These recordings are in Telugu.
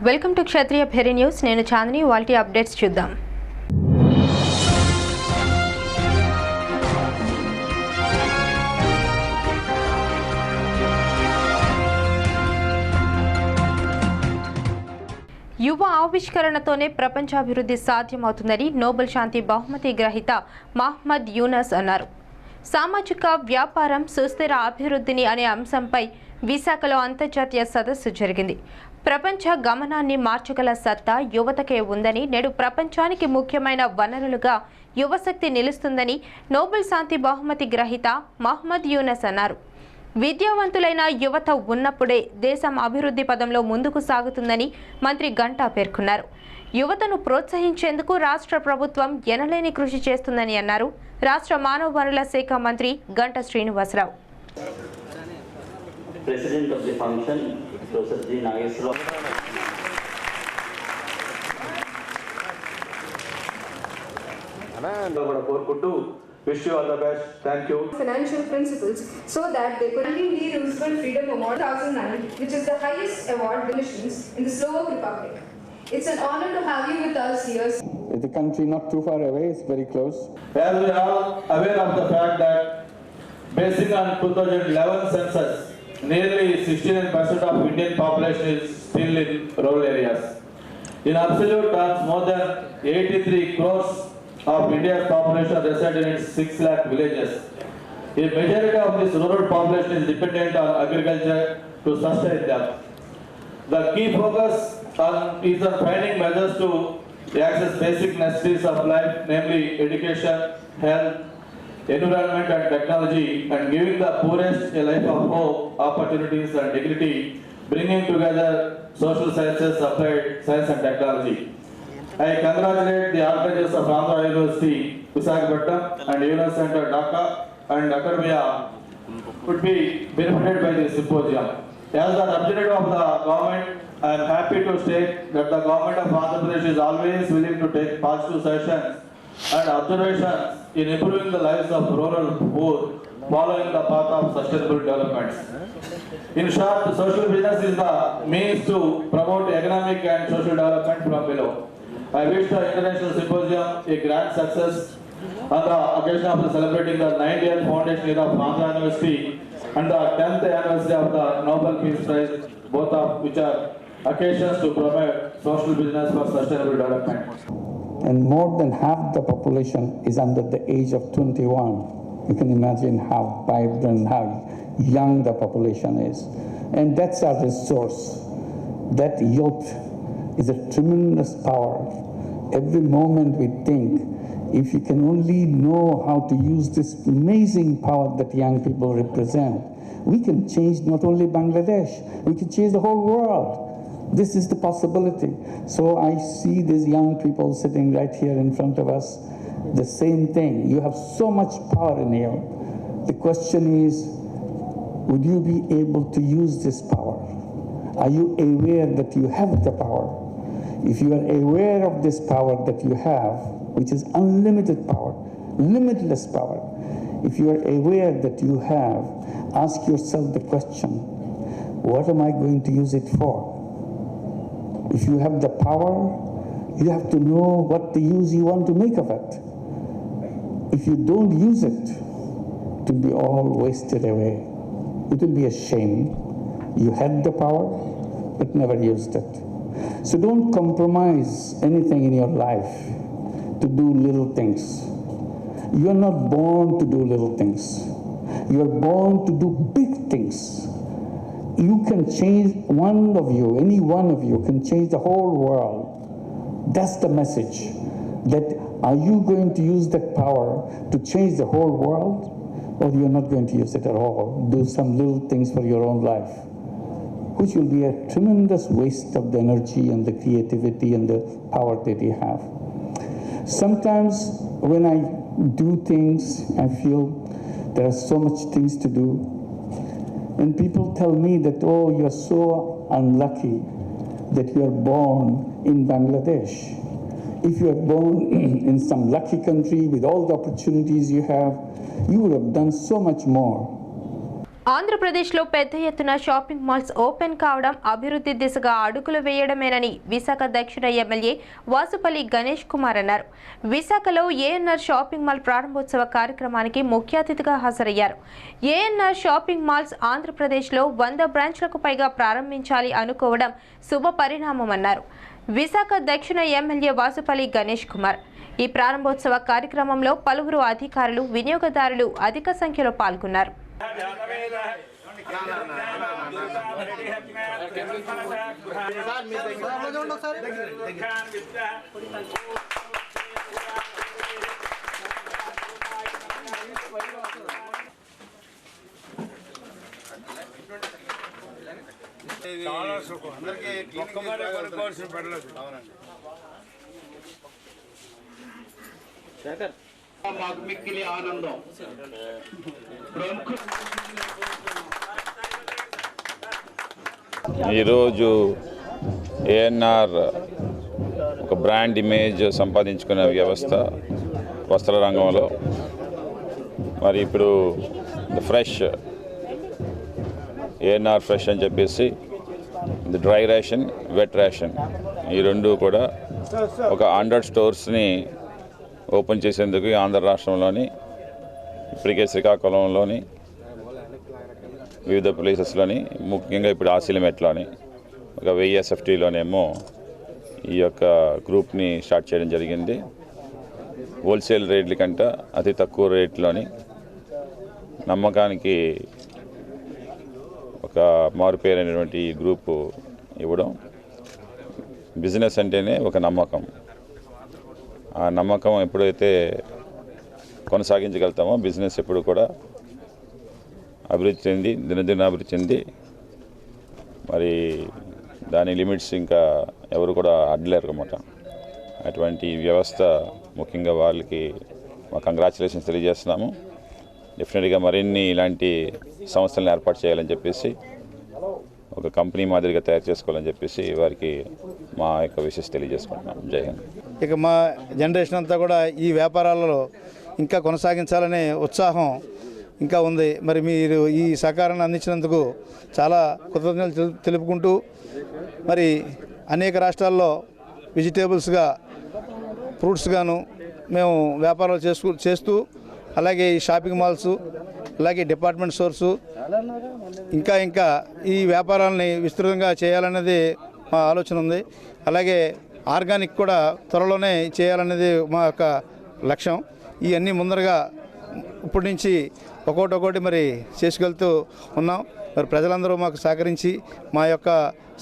Welcome to Kshatriya Bheri news. నేను చాందిని. వాల్టీ అప్డేట్స్ చూద్దాం. యువ ఆవిష్కరణతోనే ప్రపంచాభివృద్ధి సాధ్యమవుతుందని నోబెల్ శాంతి బహుమతి గ్రహీత మహమ్మద్ యూనస్ అన్నారు. సామాజిక వ్యాపారం సుస్థిర అభివృద్ధిని అనే అంశంపై విశాఖలో అంతర్జాతీయ సదస్సు జరిగింది. ప్రపంచ గమనాన్ని మార్చగల సత్తా యువతకే ఉందని, నేడు ప్రపంచానికి ముఖ్యమైన వనరులుగా యువశక్తి నిలుస్తుందని నోబెల్ శాంతి బహుమతి గ్రహీత మహమ్మద్ యూనస్ అన్నారు. విద్యావంతులైన యువత ఉన్నప్పుడే దేశం అభివృద్ధి పదంలో ముందుకు సాగుతుందని మంత్రి గంటా పేర్కొన్నారు. యువతను ప్రోత్సహించేందుకు రాష్ట్ర ప్రభుత్వం ఎనలేని కృషి చేస్తుందని అన్నారు. రాష్ట్ర మానవ వనరుల శాఖ మంత్రి Ganta Srinivasarao. President of the function, Professor G. Nageswara. Wish you all the best. Thank you. Financial principles so that they could be Roosevelt Freedom Award 2009, which is the highest award divisions in the Slovak Republic. It's an honor to have you with us here. It's a country not too far away, it's very close. As we are aware of the fact that based on 2011 census, nearly 69% of Indian population is still in rural areas. In absolute terms, more than 83 crores of India's population reside in its 6 lakh villages. A majority of this rural population is dependent on agriculture to sustain them. The key focus is on finding measures to access basic necessities of life, namely education, health, environment and technology, and giving the poorest a life of hope, opportunities and dignity, bringing together social sciences, applied science and technology. I congratulate the organizers of Andhra University, Visakhapatnam and UNS Center, Dhaka and academia would be benefited by this symposium. As the representative of the government, I am happy to state that the government of Andhra Pradesh is always willing to take positive sessions and observations in improving the lives of rural poor, following the path of sustainable development. In short, social business is the means to promote economic and social development from below. I wish the International Symposium a grand success on the occasion of celebrating the 90th foundation year of Andhra University and the 10th anniversary of the Nobel Peace Prize, both of which are occasions to promote social business for sustainable development. And more than half the population is under the age of 21. You can imagine how vibrant, how young the population is. And that's our resource. That youth is a tremendous power. Every moment we think, if you can only know how to use this amazing power that young people represent, we can change not only Bangladesh, we can change the whole world. This is the possibility. So I see these young people sitting right here in front of us. The same thing. You have so much power in you. The question is, would you be able to use this power? Are you aware that you have the power? If you are aware of this power that you have, which is unlimited power, limitless power, if you are aware that you have, ask yourself the question, what am I going to use it for? If you have the power, you have to know what the use you want to make of it. If you don't use it, it will be all wasted away. It will be a shame. You had the power, but never used it. So don't compromise anything in your life to do little things. You are not born to do little things. You are born to do big things. You can change one of you, any one of you can change the whole world. That's the message. That are you going to use that power to change the whole world, or you're not going to use it at all? Do some little things for your own life, which will be a tremendous waste of the energy and the creativity and the power that you have. Sometimes when I do things, I feel there are so much things to do. And people tell me that, oh, you're so unlucky that you are born in Bangladesh. If you are born in some lucky country with all the opportunities you have, you would have done so much more. ఆంధ్రప్రదేశ్లో పెద్ద ఎత్తున షాపింగ్ మాల్స్ ఓపెన్ కావడం అభివృద్ధి దిశగా అడుగులు వేయడమేనని విశాఖ దక్షిణ ఎమ్మెల్యే వాసుపల్లి గణేష్ కుమార్ అన్నారు. విశాఖలో ఏఎన్ఆర్ షాపింగ్ మాల్ ప్రారంభోత్సవ కార్యక్రమానికి ముఖ్య అతిథిగా హాజరయ్యారు. ఏఎన్ఆర్ షాపింగ్ మాల్స్ ఆంధ్రప్రదేశ్లో 100 బ్రాంచ్లకు పైగా ప్రారంభించాలి అనుకోవడం శుభ పరిణామమన్నారు. విశాఖ దక్షిణ ఎమ్మెల్యే వాసుపల్లి గణేష్ కుమార్ ఈ ప్రారంభోత్సవ కార్యక్రమంలో పలువురు అధికారులు, వినియోగదారులు అధిక సంఖ్యలో పాల్గొన్నారు. మాకు మిక్కిలి ఆనందం. ఈరోజు ఏఎన్ఆర్ ఒక బ్రాండ్ ఇమేజ్ సంపాదించుకునే వ్యవస్థ వస్త్ర రంగంలో. మరి ఇప్పుడు ఫ్రెష్ ఏఎన్ఆర్ ఫ్రెష్ అని చెప్పేసి డ్రై రేషన్, వెట్ రేషన్ ఈ రెండు కూడా ఒక 100 స్టోర్స్ని ఓపెన్ చేసేందుకు ఆంధ్ర రాష్ట్రంలోని ఇప్పటికే శ్రీకాకుళంలోని వివిధ ప్లేసెస్లోని, ముఖ్యంగా ఇప్పుడు ఆసిలిమెట్లోని ఒక 1000 SFTలోనేమో ఈ యొక్క గ్రూప్ని స్టార్ట్ చేయడం జరిగింది. హోల్సేల్ రేట్ల కంటే అతి తక్కువ రేట్లోని నమ్మకానికి ఒక మారుపేరైనటువంటి ఈ గ్రూపు ఇవ్వడం. బిజినెస్ అంటేనే ఒక నమ్మకం. ఆ నమ్మకం ఎప్పుడైతే కొనసాగించగలుగుతామో బిజినెస్ ఎప్పుడు కూడా అభివృద్ధి చెంది దినదిన అభివృద్ధి చెంది మరి దాని లిమిట్స్ ఇంకా ఎవరు కూడా అడ్డలేరు అన్నమాట. అటువంటి వ్యవస్థ ముఖ్యంగా వాళ్ళకి మా కంగ్రాచులేషన్స్ తెలియజేస్తున్నాము. డెఫినెట్గా మరిన్ని ఇలాంటి సంస్థలను ఏర్పాటు చేయాలని చెప్పేసి, ఒక కంపెనీ మాదిరిగా తయారు చేసుకోవాలని చెప్పేసి వారికి మా యొక్క విషెస్ తెలియజేసుకుంటున్నాం. జై హింద్. ఇక మా జనరేషన్ అంతా కూడా ఈ వ్యాపారాలలో ఇంకా కొనసాగించాలనే ఉత్సాహం ఇంకా ఉంది. మరి మీరు ఈ సహకారాన్ని అందించినందుకు చాలా కృతజ్ఞతలు తెలుపుకుంటూ, మరి అనేక రాష్ట్రాల్లో వెజిటేబుల్స్గా, ఫ్రూట్స్గాను మేము వ్యాపారాలు చేస్తూ అలాగే ఈ షాపింగ్ మాల్స్, అలాగే డిపార్ట్మెంట్ స్టోర్సు ఇంకా ఈ వ్యాపారాలని విస్తృతంగా చేయాలనేది మా ఆలోచన ఉంది. అలాగే ఆర్గానిక్ కూడా త్వరలోనే చేయాలనేది మా యొక్క లక్ష్యం. ఇవన్నీ ముందరగా ఇప్పటి నుంచి ఒక్కొక్కటి మరి చేసుకెళ్తూ ఉన్నాం. మరి ప్రజలందరూ మాకు సహకరించి మా యొక్క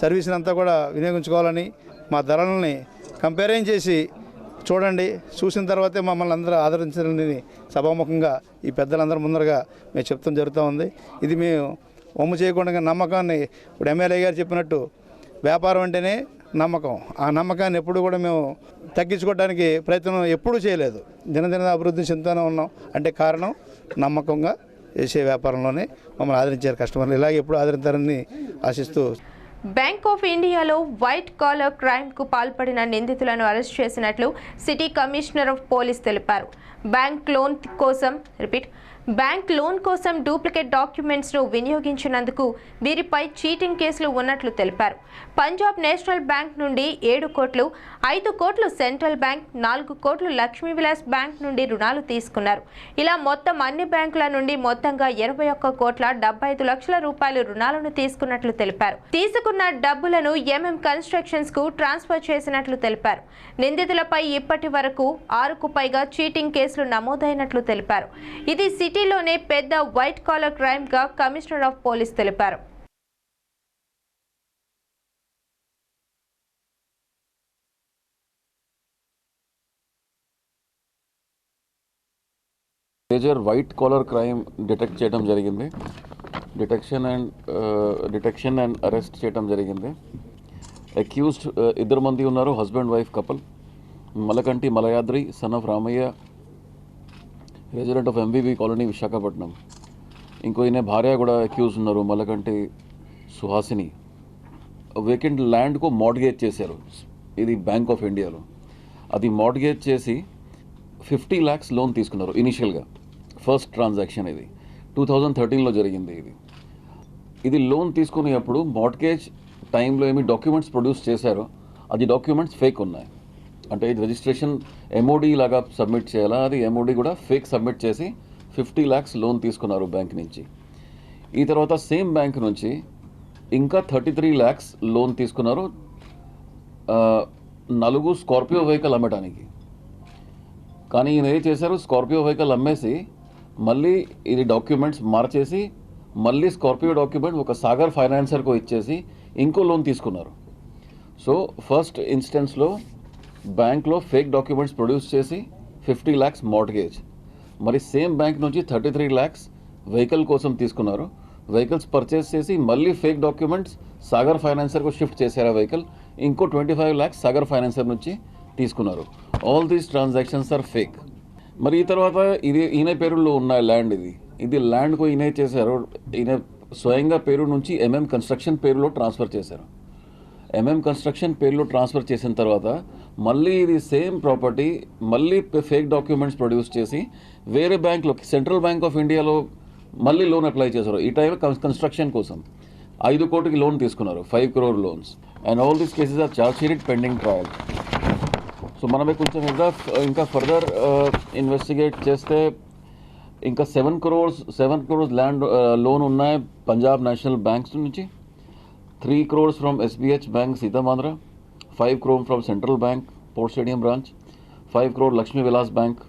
సర్వీస్ని అంతా కూడా వినియోగించుకోవాలని, మా ధరలని కంపేరింగ్ చేసి చూడండి, చూసిన తర్వాతే మమ్మల్ని అందరూ ఆదరించాలని సభాముఖంగా ఈ పెద్దలందరూ ముందరగా మేము చెప్తాం జరుగుతూ ఉంది. ఇది మేము ఒమ్ము చేయకుండా నమ్మకాన్ని, ఇప్పుడు ఎమ్మెల్యే గారు చెప్పినట్టు వ్యాపారం అంటేనే నమ్మకం. ఆ నమ్మకాన్ని ఎప్పుడు కూడా మేము తగ్గించుకోవడానికి ప్రయత్నం ఎప్పుడూ చేయలేదు. దినదిన అభివృద్ధి చెందుతూనే ఉన్నాం. అంటే కారణం నమ్మకంగా చేసే వ్యాపారంలోనే మమ్మల్ని ఆదరించారు కస్టమర్లు. ఇలాగే ఎప్పుడు ఆదరిస్తారని ఆశిస్తూ, బ్యాంక్ ఆఫ్ ఇండియాలో వైట్ కాలర్ క్రైమ్కు పాల్పడిన నిందితులను అరెస్ట్ చేసినట్లు సిటీ కమిషనర్ ఆఫ్ పోలీస్ తెలిపారు. బ్యాంక్ లోన్ కోసం డూప్లికేట్ డాక్యుమెంట్స్ను వినియోగించినందుకు వీరిపై చీటింగ్ కేసులు ఉన్నట్లు తెలిపారు. పంజాబ్ నేషనల్ బ్యాంక్ నుండి 7 కోట్లు, 5 కోట్లు సెంట్రల్ బ్యాంక్, 4 కోట్లు లక్ష్మీ విలాస్ బ్యాంక్ నుండి రుణాలు తీసుకున్నారు. ఇలా మొత్తం అన్ని బ్యాంకుల నుండి మొత్తంగా 21 కోట్ల 75 లక్షల రూపాయలు రుణాలను తీసుకున్నట్లు తెలిపారు. తీసుకున్న డబ్బులను ఎంఎం కన్స్ట్రక్షన్స్ కు ట్రాన్స్ఫర్ చేసినట్లు తెలిపారు. నిందితులపై ఇప్పటి వరకు 6కు పైగా చీటింగ్ కేసులు నమోదైనట్లు తెలిపారు. ఇది సిటీలోనే పెద్ద వైట్ కాలర్ క్రైమ్ గా కమిషనర్ ఆఫ్ పోలీస్ తెలిపారు. Major white collar crime detect చేయడం జరిగింది. డిటెక్షన్ అండ్ అరెస్ట్ చేయడం జరిగింది. అక్యూజ్డ్ 2 మంది ఉన్నారు, husband wife couple. Malakanti Malayadri son of Ramayya, resident of MVV colony Visakhapatnam. ఇంకో ఈయన భార్య కూడా అక్యూజ్ ఉన్నారు, మలకంటి సుహాసిని. వేకెంట్ ల్యాండ్కు మార్ట్గేజ్ చేశారు. ఇది బ్యాంక్ ఆఫ్ ఇండియాలో. అది మార్ట్గేజ్ చేసి 50 lakhs లోన్ తీసుకున్నారు ఇనిషియల్గా. ఫస్ట్ ట్రాన్సాక్షన్ ఇది 2013లో జరిగింది. ఇది ఇది లోన్ తీసుకునేటప్పుడు మార్ట్గేజ్ టైంలో ఏమి డాక్యుమెంట్స్ ప్రొడ్యూస్ చేశారో అది డాక్యుమెంట్స్ ఫేక్ ఉన్నాయి. అంటే ఇది రిజిస్ట్రేషన్ MOD లాగా సబ్మిట్ చేయాలా, అది MOD కూడా ఫేక్ సబ్మిట్ చేసి 50 lakhs లోన్ తీసుకున్నారు బ్యాంక్ నుంచి. ఈ తర్వాత సేమ్ బ్యాంక్ నుంచి ఇంకా 33 lakhs లోన్ తీసుకున్నారు 4 స్కార్పియో వెహికల్ అమ్మడానికి. కానీ ఈయన ఏం చేశారు, స్కార్పియో వెహికల్ అమ్మేసి మళ్ళీ ఇది డాక్యుమెంట్స్ మార్చేసి మళ్ళీ స్కార్పియో డాక్యుమెంట్ ఒక సాగర్ ఫైనాన్సర్కు ఇచ్చేసి ఇంకో లోన్ తీసుకున్నారు. సో ఫస్ట్ ఇన్స్టెన్స్లో బ్యాంక్లో ఫేక్ డాక్యుమెంట్స్ ప్రొడ్యూస్ చేసి 50 lakhs మార్ట్గేజ్, మరి సేమ్ బ్యాంక్ నుంచి 33 lakhs వెహికల్ కోసం తీసుకున్నారు. వెహికల్స్ పర్చేస్ చేసి మళ్ళీ ఫేక్ డాక్యుమెంట్స్ సాగర్ ఫైనాన్సర్కు షిఫ్ట్ చేశారు. ఆ వెహికల్ ఇంకో 25 lakhs సాగర్ ఫైనాన్సర్ నుంచి తీసుకున్నారు. All these transactions are fake. మరి ఈ తర్వాత ఇది ఈయన పేరులో ఉన్న ల్యాండ్, ఇది ల్యాండ్కు ఈయన చేశారు, ఈయన స్వయంగా పేరు నుంచి కన్స్ట్రక్షన్ పేరులో ట్రాన్స్ఫర్ చేశారు. కన్స్ట్రక్షన్ పేరులో ట్రాన్స్ఫర్ చేసిన తర్వాత మళ్ళీ ఇది సేమ్ ప్రాపర్టీ మళ్ళీ ఫేక్ డాక్యుమెంట్స్ ప్రొడ్యూస్ చేసి వేరే బ్యాంక్లో సెంట్రల్ బ్యాంక్ ఆఫ్ ఇండియాలో మళ్ళీ లోన్ అప్లై చేశారు. ఈ టైం కన్స్ట్రక్షన్ కోసం 5 కోటికి లోన్ తీసుకున్నారు, 5 crore loans. And all these cases are charge sheet pending trial. So మనమే కొంచెం ఇంకా ఫర్దర్ ఇన్వెస్టిగేట్ చేస్తే ఇంకా 7 crores ల్యాండ్ లోన్ ఉన్నాయి పంజాబ్ నేషనల్ బ్యాంక్స్ నుంచి, 3 crores from SBH bank Seethammadhara, 5 crore from central bank port stadium branch, 5 crore Lakshmi Vilas bank,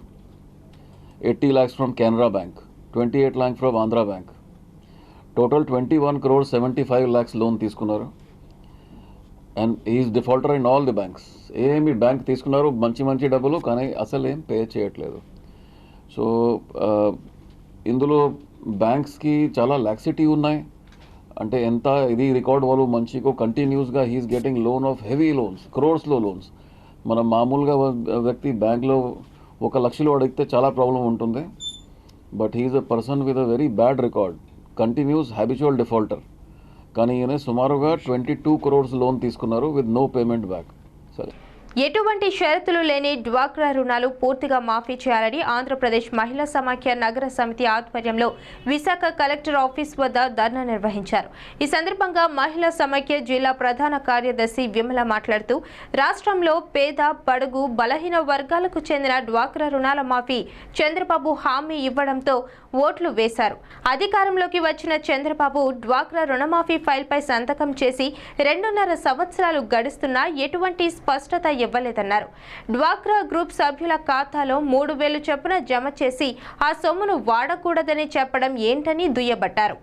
80 lakhs from Canara bank, 28 lakhs from Andhra bank. Total 21 crore 75 lakhs loan తీసుకున్నారు. And is defaulter in all the banks. ఏమి బ్యాంక్ తీసుకున్నారు మంచి డబ్బులు, కానీ అసలు ఏం పే చేయట్లేదు. సో ఇందులో బ్యాంక్స్కి చాలా లాక్సిటీ ఉన్నాయి. అంటే ఎంత ఇది రికార్డ్ వాళ్ళు మంచిగా కంటిన్యూస్గా he is getting loan of heavy loans, క్రోర్స్లో లోన్స్. మనం మామూలుగా వ్యక్తి బ్యాంక్లో 1 లక్షలో అడిగితే చాలా ప్రాబ్లం ఉంటుంది. But he's a person with a very bad record, continues habitual defaulter. కానీ ఈయన సుమారుగా 22 crores లోన్ తీసుకున్నారు విత్ నో పేమెంట్ బ్యాక్. సరే, ఎటువంటి షరతులు లేని డ్వాక్రా రుణాలు పూర్తిగా మాఫీ చేయాలని ఆంధ్రప్రదేశ్ మహిళా సమాఖ్య నగర సమితి ఆధ్వర్యంలో విశాఖ కలెక్టర్ ఆఫీస్ వద్ద ధర్నా నిర్వహించారు. ఈ సందర్భంగా మహిళా సమాఖ్య జిల్లా ప్రధాన కార్యదర్శి విమల మాట్లాడుతూ రాష్ట్రంలో పేద, బడుగు, బలహీన వర్గాలకు చెందిన డ్వాక్రా రుణాల మాఫీ చంద్రబాబు హామీ ఇవ్వడంతో ఓట్లు వేశారు. అధికారంలోకి వచ్చిన చంద్రబాబు డ్వాక్రా రుణమాఫీ ఫైల్పై సంతకం చేసి 2.5 సంవత్సరాలు గడుస్తున్నా ఎటువంటి స్పష్టత ఇవ్వలేదన్నారు. డ్వాక్రా గ్రూప్ సభ్యుల ఖాతాలో 3,000 చొప్పున జమ చేసి ఆ సొమ్మును వాడకూడదని చెప్పడం ఏంటని దుయ్యబట్టారు.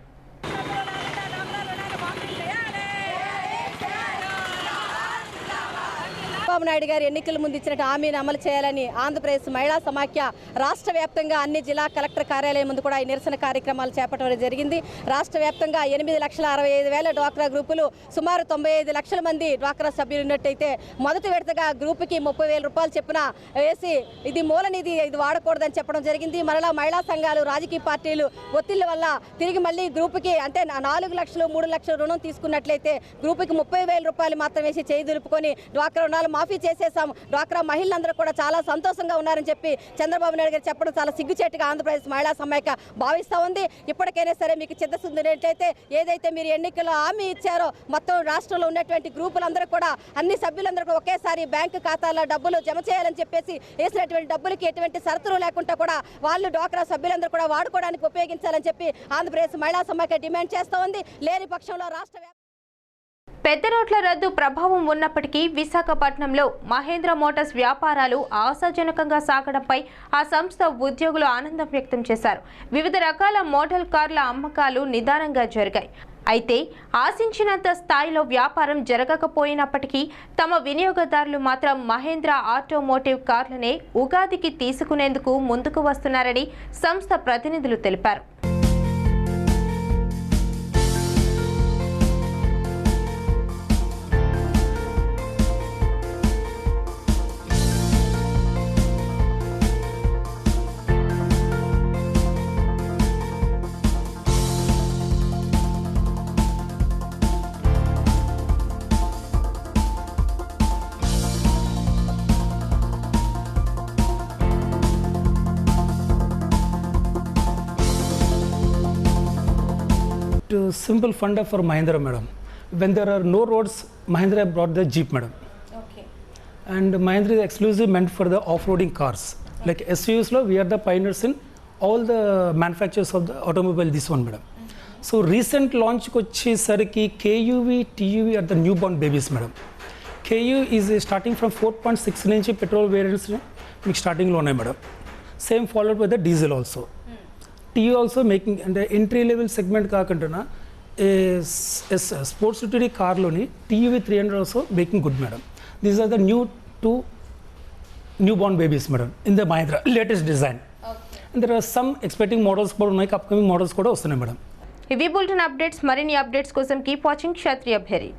చంద్రబాబు నాయుడు గారు ఎన్నికల ముందు ఇచ్చిన హామీని అమలు చేయాలని ఆంధ్రప్రదేశ్ మహిళా సమాఖ్య రాష్ట్ర వ్యాప్తంగా అన్ని జిల్లా కలెక్టర్ కార్యాలయం ముందు కూడా ఈ నిరసన కార్యక్రమాలు చేపట్టడం జరిగింది. రాష్ట్ర వ్యాప్తంగా 8,65,000 డ్వాక్రా గ్రూపులు, సుమారు 95 లక్షల మంది డ్వాక్రా సభ్యులు ఉన్నట్టయితే మొదటి విడతగా గ్రూపుకి 30,000 రూపాయలు చొప్పున వేసి ఇది మూలనిధి, ఇది వాడకూడదని చెప్పడం జరిగింది. మరలా మహిళా సంఘాలు, రాజకీయ పార్టీలు ఒత్తిళ్ల వల్ల తిరిగి మళ్ళీ గ్రూపుకి అంటే 4 లక్షలు 3 లక్షల రుణం తీసుకున్నట్లయితే గ్రూపుకి 30,000 రూపాయలు మాత్రం వేసి చేయి దులుపుకొని డ్వాక్రా రుణాలు మాఫీ చేసేసాం. డ్వాక్రా మహిళలందరూ కూడా చాలా సంతోషంగా ఉన్నారని చెప్పి చంద్రబాబు నాయుడు గారు చెప్పడం చాలా సిగ్గుచేటుగా ఆంధ్రప్రదేశ్ మహిళా సమాఖ్య భావిస్తూ ఉంది. ఇప్పటికైనా సరే మీకు చిత్తశుద్ధి ఉన్నట్లయితే ఏదైతే మీరు ఎన్నికల్లో హామీ ఇచ్చారో మొత్తం రాష్ట్రంలో ఉన్నటువంటి గ్రూపులందరూ కూడా అన్ని సభ్యులందరూ కూడా ఒకేసారి బ్యాంకు ఖాతాలో డబ్బులు జమ చేయాలని చెప్పేసి వేసినటువంటి డబ్బులకి ఎటువంటి షరతులు లేకుండా కూడా వాళ్ళు డ్వాక్రా సభ్యులందరూ కూడా వాడుకోవడానికి ఉపయోగించాలని చెప్పి ఆంధ్రప్రదేశ్ మహిళా సమాఖ్య డిమాండ్ చేస్తూ ఉంది. లేని పక్షంలో రాష్ట్ర పెద్ద నోట్ల రద్దు ప్రభావం ఉన్నప్పటికీ విశాఖపట్నంలో మహేంద్ర మోటార్స్ వ్యాపారాలు ఆశాజనకంగా సాగడంపై ఆ సంస్థ ఉద్యోగులు ఆనందం వ్యక్తం చేశారు. వివిధ రకాల మోడల్ కార్ల అమ్మకాలు నిదానంగా జరిగాయి. అయితే ఆశించినంత స్థాయిలో వ్యాపారం జరగకపోయినప్పటికీ తమ వినియోగదారులు మాత్రం మహేంద్ర ఆటోమోటివ్ కార్లనే ఉగాదికి తీసుకునేందుకు ముందుకు వస్తున్నారని సంస్థ ప్రతినిధులు తెలిపారు. simple funda for Mahindra, madam. When there are no roads, Mahindra brought the Jeep, madam. Okay And Mahindra is exclusive meant for the off-roading cars. Like SUVs, we are the pioneers in all the manufacturers of the automobile, this one, madam. So recent launch వచ్చేసరికి KUV, TUV are the newborn babies, madam. KU is starting from 4.6 నుంచి petrol variants మీకు స్టార్టింగ్లో ఉన్నాయి, madam. Same followed by the diesel also. TU also making అంటే ఎంట్రీ లెవెల్ సెగ్మెంట్ కాకుండా స్పోర్ట్స్ యూటిలిటీ కార్లోని TUV 300 also making good, madam. These are the new born babies, madam, in the Mahindra latest design. And there are some expecting models కూడా ఉన్నాయి, అప్కమింగ్ మోడల్స్ కూడా వస్తున్నాయి, మేడం. ఇవి బులెటిన్ అప్డేట్స్. మరిన్ని అప్డేట్స్ కోసం కీప్ వాచింగ్ క్షత్రియ భేరి.